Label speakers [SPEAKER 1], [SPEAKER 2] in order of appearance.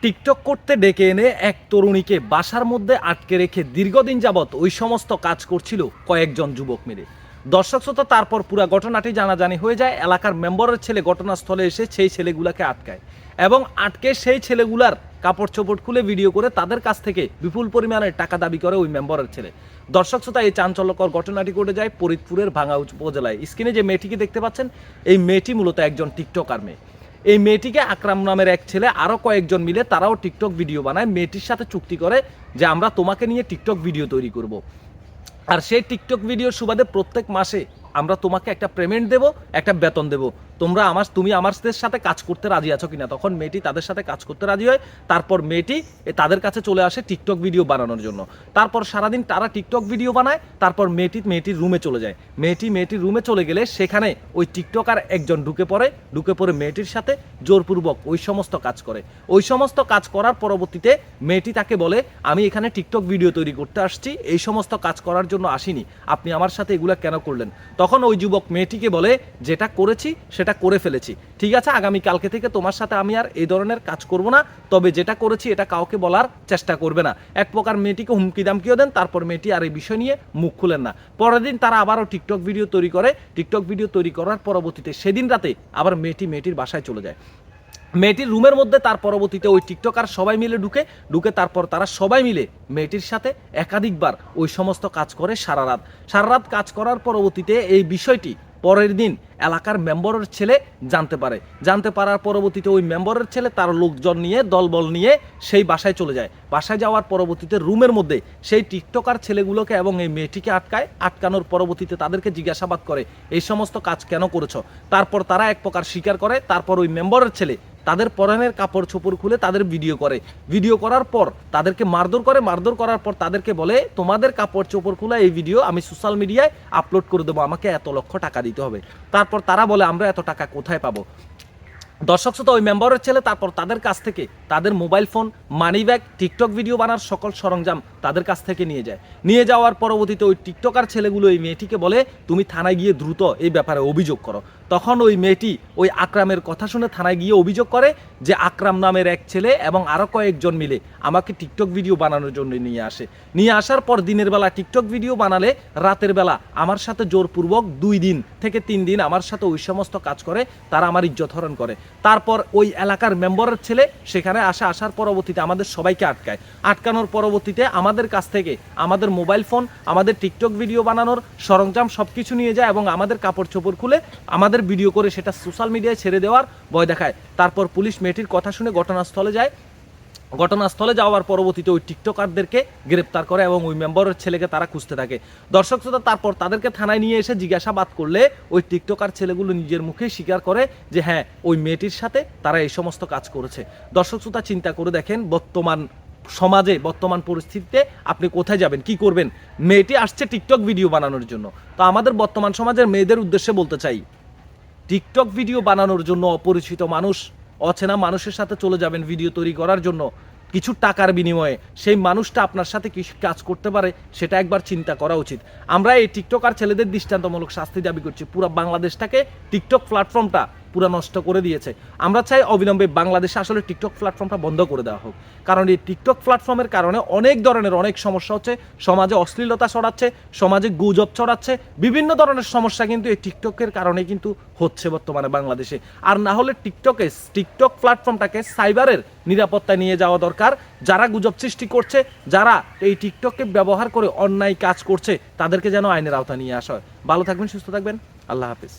[SPEAKER 1] TikTok করতে ডেকে এনে এক তরুণীকে বাসার মধ্যে আটকে রেখে দীর্ঘদিন যাবৎ ওই সমস্ত কাজ করছিল কয়েকজন যুবক মিলে। দর্শক শ্রোতা, তারপর পুরো ঘটনাটি জানাজানি হয়ে যায়। এলাকার মেম্বারের ছেলে ঘটনাস্থলে এসে সেই ছেলেগুলাকে আটকায় এবং আটকে সেই ছেলেগুলার কাপড় চোপড় খুলে ভিডিও করে তাদের কাছ থেকে বিপুল পরিমাণের টাকা দাবি করে ওই মেম্বারের ছেলে। দর্শক শ্রোতা, এই চাঞ্চল্যকর ঘটনাটি ঘটে যায় ফরিদপুরের ভাঙ্গা উপজেলায়। স্ক্রিনে যে মেয়েটিকে দেখতে পাচ্ছেন, এই মেয়েটি মূলত একজন টিকটকার মেয়ে। এই মেয়েটিকে আকরাম নামের এক ছেলে আরও কয়েকজন মিলে তারাও টিকটক ভিডিও বানায়, মেয়েটির সাথে চুক্তি করে যে আমরা তোমাকে নিয়ে টিকটক ভিডিও তৈরি করব। আর সেই টিকটক ভিডিওর সুবাদে প্রত্যেক মাসে আমরা তোমাকে একটা পেমেন্ট দেব, একটা বেতন দেব, তুমি আমাদের সাথে কাজ করতে রাজি আছো কিনা। তখন মেয়েটি তাদের সাথে কাজ করতে রাজি হয়। তারপর মেয়েটি তাদের কাছে চলে আসে টিকটক ভিডিও বানানোর জন্য। তারপর সারাদিন তারা টিকটক ভিডিও বানায়। তারপর মেয়েটির রুমে চলে যায়। মেয়েটির রুমে চলে গেলে সেখানে ওই টিকটকার একজন ঢুকে পড়ে মেয়েটির সাথে জোরপূর্বক ওই সমস্ত কাজ করে। ওই সমস্ত কাজ করার পরবর্তীতে মেয়েটি তাকে বলে, আমি এখানে টিকটক ভিডিও তৈরি করতে আসছি, এই সমস্ত কাজ করার জন্য আসিনি, আপনি আমার সাথে এগুলো কেন করলেন। তখন ওই যুবক মেয়েটিকে বলে, যেটা করেছি সেটা করে ফেলেছি, ঠিক আছে, আগামী কালকে থেকে তোমার সাথে আমি আর এই ধরনের কাজ করব না, তবে যেটা করেছি এটা কাউকে বলার চেষ্টা করবে না। এক প্রকার মেয়েটিকে হুমকি দামকিও দেন। তারপর মেয়েটি আর এই বিষয় নিয়ে মুখ খুলেন না। পরের দিন তারা আবারও টিকটক ভিডিও তৈরি করে। টিকটক ভিডিও তৈরি করার পরবর্তীতে সেদিন রাতে আবার মেয়েটির বাসায় চলে যায়। মেয়েটির রুমের মধ্যে তার পরবর্তীতে ওই টিকটকার সবাই মিলে ঢুকে তারপর তারা সবাই মিলে মেয়েটির সাথে একাধিকবার ওই সমস্ত কাজ করে সারা রাত কাজ করার পরবর্তীতে এই বিষয়টি পরের দিন এলাকার মেম্বারের ছেলে জানতে পারার পরবর্তীতে ওই মেম্বারের ছেলে তার লোকজন নিয়ে দলবল নিয়ে সেই বাসায় চলে যায়। বাসায় যাওয়ার পরবর্তীতে রুমের মধ্যে সেই টিকটকার ছেলেগুলোকে এবং এই মেয়েটিকে আটকানোর পরবর্তীতে তাদেরকে জিজ্ঞাসাবাদ করে, এই সমস্ত কাজ কেন করেছো। তারপর তারা এক প্রকার স্বীকার করে। তারপর ওই মেম্বারের ছেলে তাদের পরনের কাপড় চোপড় খুলে তাদের ভিডিও করার পর তাদেরকে মারধর করার পর তাদেরকে বলে, তোমাদের কাপড় চোপড় খুলে এই ভিডিও আমি সোশ্যাল মিডিয়ায় আপলোড করে দেবো, আমাকে এত লক্ষ টাকা দিতে হবে। তারপর তারা বলে, আমরা এত টাকা কোথায় পাবো। দর্শক শ্রোতা, ওই মেম্বারের ছেলে তারপর তাদের কাছ থেকে তাদের mobile phone, money bag, TikTok video বানার সকল সরঞ্জাম তাদের কাছ থেকে নিয়ে যাওয়ার পরবর্তীতে ওই টিকটকার ছেলেগুলো এই মেয়েটিকে বলে, তুমি থানায় গিয়ে দ্রুত এই ব্যাপারে অভিযোগ করো। তখন ওই মেয়েটি ওই আকরামের কথা শুনে থানায় গিয়ে অভিযোগ করে যে আকরাম নামের এক ছেলে এবং আরও কয়েকজন মিলে আমাকে টিকটক ভিডিও বানানোর জন্য নিয়ে আসার পর দিনের বেলা টিকটক ভিডিও বানালে রাতের বেলা আমার সাথে জোরপূর্বক 2 দিন থেকে 3 দিন আমার সাথে ওই সমস্ত কাজ করে, তারা আমার ইজ্জত হরণ করে। তারপর ওই এলাকার মেম্বারের ছেলে সেখানে আসার পরবর্তীতে আমাদের সবাইকে আটকানোর পরবর্তীতে আমাদের কাছ থেকে আমাদের মোবাইল ফোন, আমাদের টিকটক ভিডিও বানানোর সরঞ্জাম সবকিছু নিয়ে যায় এবং আমাদের কাপড় চোপড় খুলে আমাদের ভিডিও করে সেটা সোশ্যাল মিডিয়ায় ছেড়ে দেওয়ার ভয় দেখায়। তারপর পুলিশ মেয়েটির কথা শুনে ঘটনাস্থলে যাওয়ার পরবর্তীতে ওই টিকটকারদেরকে গ্রেপ্তার করে এবং ওই মেম্বারের ছেলেকে তারা খুঁজতে থাকে। দর্শক শ্রোতা, তারপর তাদেরকে থানায় নিয়ে এসে জিজ্ঞাসাবাদ করলে ওই টিকটকার ছেলেগুলো নিজের মুখে স্বীকার করে যে হ্যাঁ, ওই মেয়েটির সাথে তারা এই সমস্ত কাজ করেছে। দর্শক শ্রোতা, চিন্তা করে দেখেন বর্তমান পরিস্থিতিতে আপনি কোথায় যাবেন, কি করবেন। মেয়েটি আসছে টিকটক ভিডিও বানানোর জন্য। তো আমাদের বর্তমান সমাজের মেয়েদের উদ্দেশ্যে বলতে চাই, টিকটক ভিডিও বানানোর জন্য অপরিচিত মানুষ, অচেনা মানুষের সাথে চলে যাবেন ভিডিও তৈরি করার জন্য কিছু টাকার বিনিময়ে। সেই মানুষটা আপনার সাথে কি কাজ করতে পারে সেটা একবার চিন্তা করা উচিত। আমরা এই টিকটকার ছেলেদের দৃষ্টান্তমূলক শাস্তি দাবি করছি। পুরো বাংলাদেশটাকে টিকটক প্ল্যাটফর্মটা পুরো নষ্ট করে দিয়েছে। আমরা চাই অবিলম্বে বাংলাদেশে আসলে টিকটক প্ল্যাটফর্মটা বন্ধ করে দেওয়া হোক। কারণ এই টিকটক প্ল্যাটফর্মের কারণে অনেক সমস্যা হচ্ছে। সমাজে অশ্লীলতা ছড়াচ্ছে, সমাজে গুজব ছড়াচ্ছে, বিভিন্ন ধরনের সমস্যা কিন্তু এই টিকটকের কারণে কিন্তু হচ্ছে বর্তমানে বাংলাদেশে। আর না হলে টিকটক প্ল্যাটফর্মটাকে সাইবারের নিরাপত্তায় নিয়ে যাওয়া দরকার। যারা গুজব সৃষ্টি করছে, যারা এই টিকটককে ব্যবহার করে অন্যায় কাজ করছে, তাদেরকে যেন আইনের আওতায় নিয়ে আসা হয়। ভালো থাকবেন, সুস্থ থাকবেন, আল্লাহ হাফিজ।